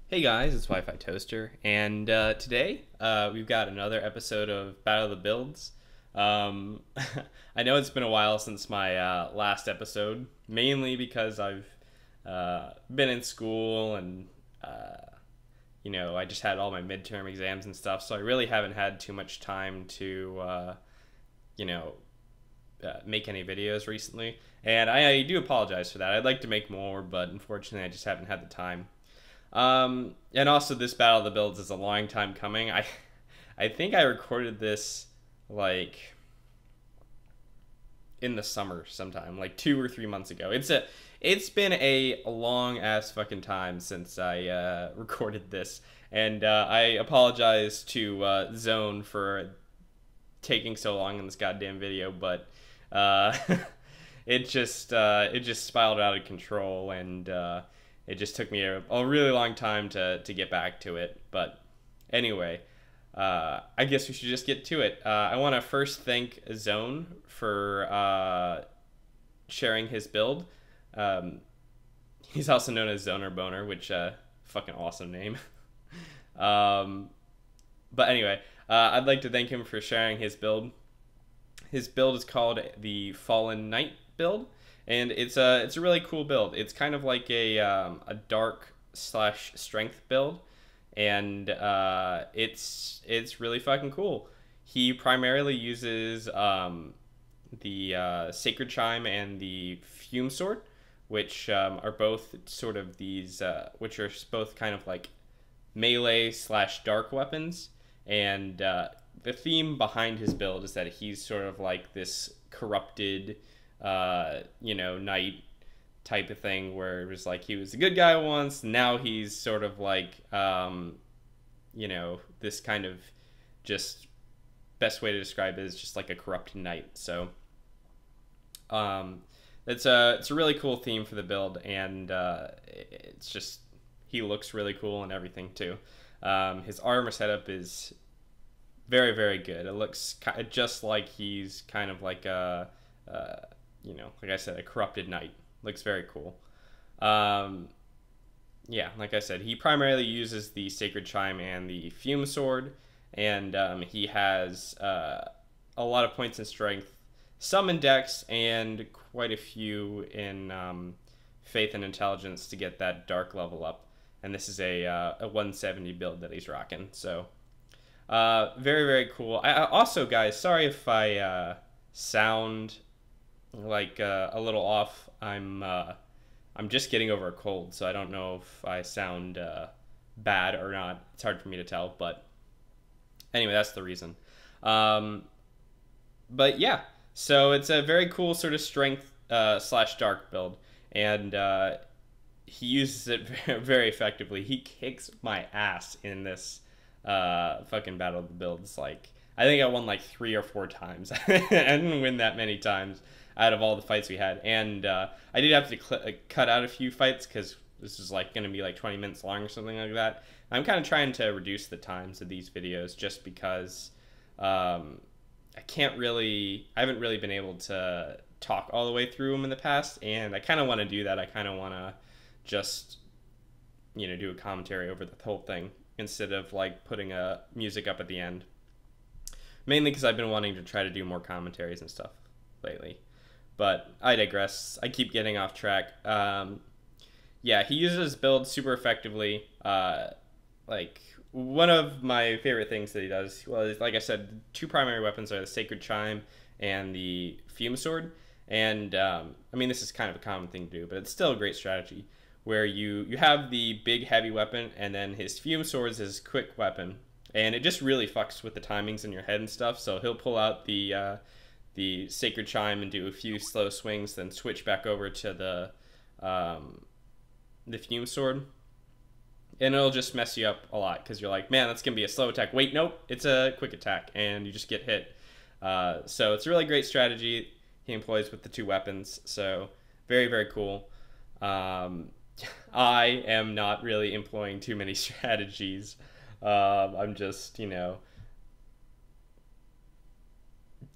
Hey guys, it's Wifitoaster, and today we've got another episode of Battle of the Builds. Um, I know it's been a while since my last episode, mainly because I've been in school and I just had all my midterm exams and stuff, so I really haven't had too much time to you know make any videos recently, and I do apologize for that. I'd like to make more, but unfortunately, I just haven't had the time. And also this Battle of the Builds is a long time coming. I think I recorded this like in the summer sometime, like 2 or 3 months ago. It's been a long ass fucking time since I recorded this, and I apologize to Zone for taking so long in this goddamn video, but uh, it just spiraled out of control, and it just took me a really long time to get back to it. But anyway, I guess we should just get to it. I want to first thank Zone for sharing his build. Um, he's also known as Zoner Boner, which fucking awesome name. um, but anyway, I'd like to thank him for sharing his build. His build is called the Fallen Knight build, and it's a really cool build. It's kind of like a dark slash strength build, and it's really fucking cool. He primarily uses the Sacred Chime and the Fume Sword, which are both sort of these, which are both kind of like melee slash dark weapons, and the theme behind his build is that he's sort of like this corrupted, knight type of thing, where it was like he was a good guy once, now he's sort of like, this kind of just best way to describe it is just like a corrupted knight. So, it's a really cool theme for the build, and it's just he looks really cool and everything too. His armor setup is very, very good. It looks just like he's kind of like like I said, a corrupted knight. Looks very cool. Yeah, like I said, he primarily uses the Sacred Chime and the Fume Sword, and he has a lot of points in strength, some in dex, and quite a few in faith and intelligence to get that dark level up. And this is a 170 build that he's rocking, so very, very cool. I also, guys, sorry if I sound like a little off. I'm just getting over a cold, so I don't know if I sound bad or not. It's hard for me to tell, but anyway, that's the reason. But yeah, so it's a very cool sort of strength slash dark build, and he uses it very, very effectively. He kicks my ass in this fucking Battle of the Builds. Like, I think I won like 3 or 4 times. I didn't win that many times out of all the fights we had, and I did have to cut out a few fights because this is like going to be like 20 minutes long or something like that. I'm kind of trying to reduce the times of these videos just because I haven't really been able to talk all the way through them in the past, and I kind of want to do that. I kind of want to just do a commentary over the whole thing instead of like putting a music up at the end, mainly because I've been wanting to try to do more commentaries and stuff lately. But I digress. I keep getting off track. Yeah, he uses his build super effectively. Like, one of my favorite things that he does, well, like I said, 2 primary weapons are the Sacred Chime and the Fume Sword. And this is kind of a common thing to do, but it's still a great strategy, where you have the big heavy weapon, and then his Fume Sword is his quick weapon, and it just really fucks with the timings in your head and stuff. So he'll pull out the Sacred Chime and do a few slow swings, then switch back over to the Fume Sword, and it'll just mess you up a lot because you're like, man, that's gonna be a slow attack. Wait, nope, it's a quick attack, and you just get hit. So it's a really great strategy he employs with the 2 weapons. So very, very cool. I am not really employing too many strategies. I'm just,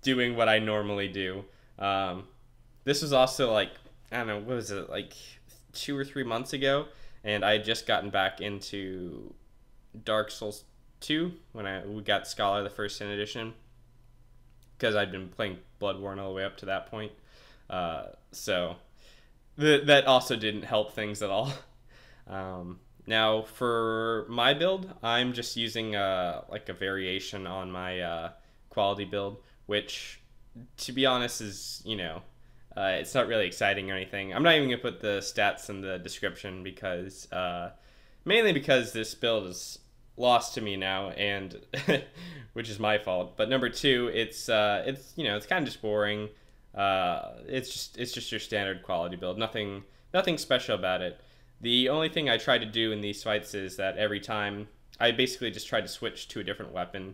doing what I normally do. This was also like, I don't know, what was it, like 2 or 3 months ago, and I had just gotten back into Dark Souls 2 when we got Scholar the first Sin edition, because I'd been playing Bloodborne all the way up to that point. So that also didn't help things at all. Now for my build, I'm just using like a variation on my quality build, which, to be honest, is, it's not really exciting or anything. I'm not even gonna put the stats in the description because mainly because this build is lost to me now, and which is my fault. But number two, it's kind of just boring. It's just your standard quality build. Nothing special about it. The only thing I try to do in these fights is that every time I basically just tried to switch to a different weapon,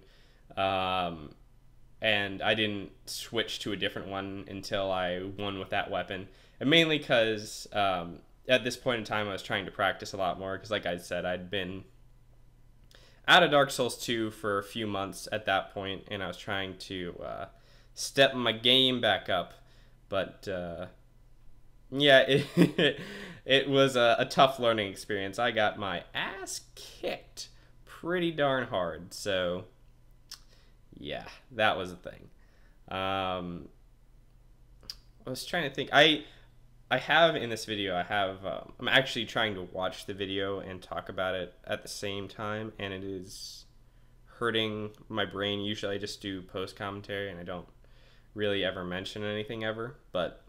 and I didn't switch to a different one until I won with that weapon. And mainly because at this point in time I was trying to practice a lot more, because like I said, I'd been out of Dark Souls 2 for a few months at that point, and I was trying to step my game back up. But yeah, it was a tough learning experience. I got my ass kicked pretty darn hard. So yeah, that was a thing. I was trying to think. I have in this video, I'm actually trying to watch the video and talk about it at the same time, and it is hurting my brain. Usually I just do post commentary and I don't really ever mention anything ever, but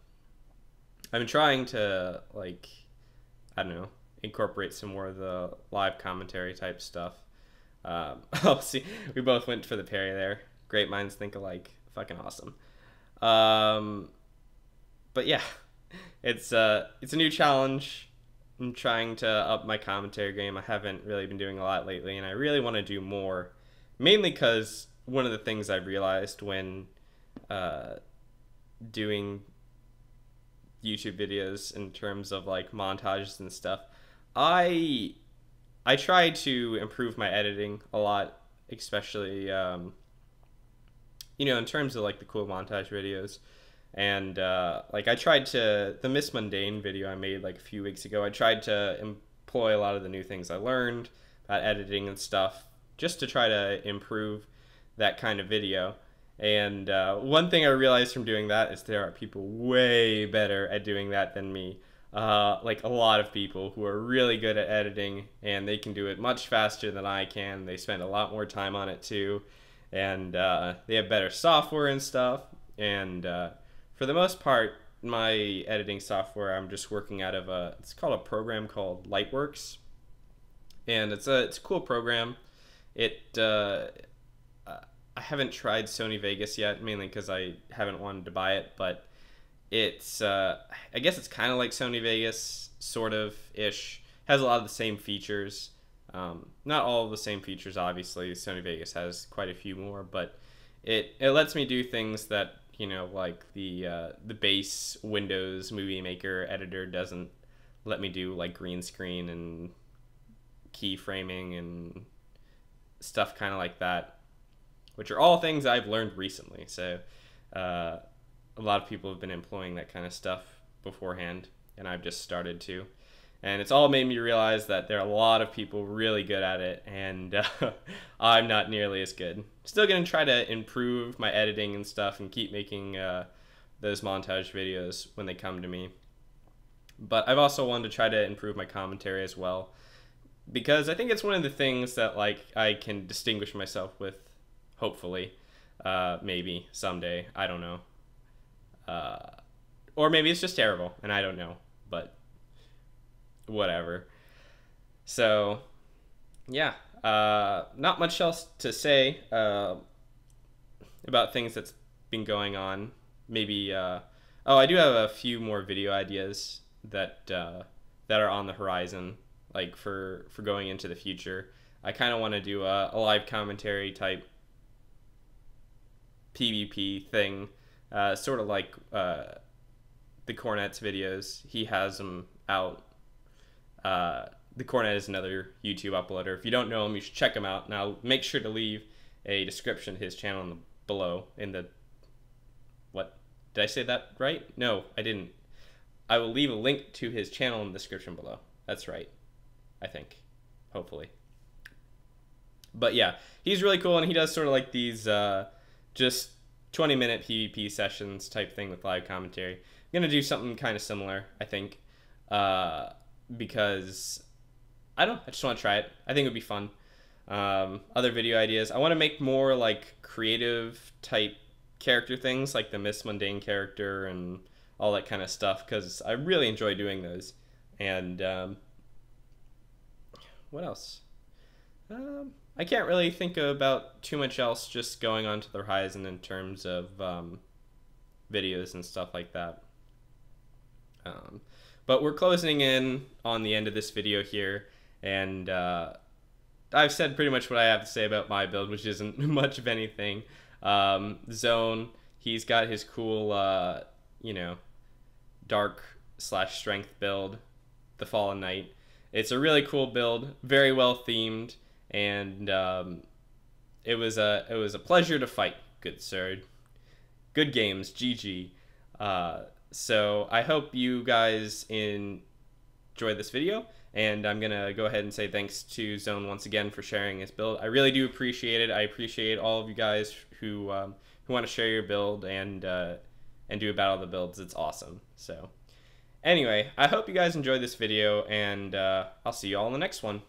I'm trying to, like, I don't know, incorporate some more of the live commentary type stuff. Oh, see, we both went for the parry there. Great minds think alike. Fucking awesome. But yeah, it's a new challenge. I'm trying to up my commentary game. I haven't really been doing a lot lately, and I really want to do more. Mainly because one of the things I've realized when doing YouTube videos in terms of like montages and stuff, I try to improve my editing a lot, especially in terms of like the cool montage videos. And like I tried to, the Miss Mundane video I made like a few weeks ago, I tried to employ a lot of the new things I learned about editing and stuff just to try to improve that kind of video. And one thing I realized from doing that is there are people way better at doing that than me. Like a lot of people who are really good at editing, and they can do it much faster than I can. They spend a lot more time on it too, and they have better software and stuff. And for the most part, my editing software, I'm just working out of it's called a program called Lightworks, and it's a cool program. I haven't tried Sony Vegas yet, mainly because I haven't wanted to buy it, but it's I guess it's kind of like Sony Vegas, sort of ish. Has a lot of the same features. Not all of the same features, obviously. Sony Vegas has quite a few more, but it lets me do things that, like the base Windows Movie Maker editor doesn't let me do, like green screen and keyframing and stuff kind of like that, which are all things I've learned recently. So a lot of people have been employing that kind of stuff beforehand, and I've just started to. And it's all made me realize that there are a lot of people really good at it, and I'm not nearly as good. Still going to try to improve my editing and stuff and keep making those montage videos when they come to me. But I've also wanted to try to improve my commentary as well, because I think it's one of the things that like I can distinguish myself with, hopefully, maybe someday. I don't know. Or maybe it's just terrible and I don't know, but whatever. So yeah, not much else to say about things that's been going on. Maybe oh, I do have a few more video ideas that that are on the horizon, like for going into the future. I kind of want to do a live commentary type PvP thing, sort of like the Cornet's videos. He has them out. The Cornet is another YouTube uploader. If you don't know him, you should check him out. Now, make sure to leave a description of his channel below in the... What? Did I say that right? No, I didn't. I will leave a link to his channel in the description below. That's right. I think, hopefully. But yeah, he's really cool, and he does sort of like these just 20-minute PvP sessions type thing with live commentary. I'm gonna do something kind of similar, I think, because I just want to try it. I think it would be fun. Other video ideas. I want to make more like creative type character things, like the Miss Mundane character and all that kind of stuff, because I really enjoy doing those. And what else? I can't really think about too much else just going on to the horizon in terms of videos and stuff like that. But we're closing in on the end of this video here, and I've said pretty much what I have to say about my build, which isn't much of anything. Zone, he's got his cool, you know, dark / strength build, the Fallen Knight. It's a really cool build, very well themed, and it was a pleasure to fight, good sir. Good games, GG. So I hope you guys enjoyed this video, and I'm gonna go ahead and say thanks to Zone once again for sharing his build. I really do appreciate it. I appreciate all of you guys who want to share your build and do a battle of the builds. It's awesome. So anyway, I hope you guys enjoyed this video, and I'll see you all in the next one.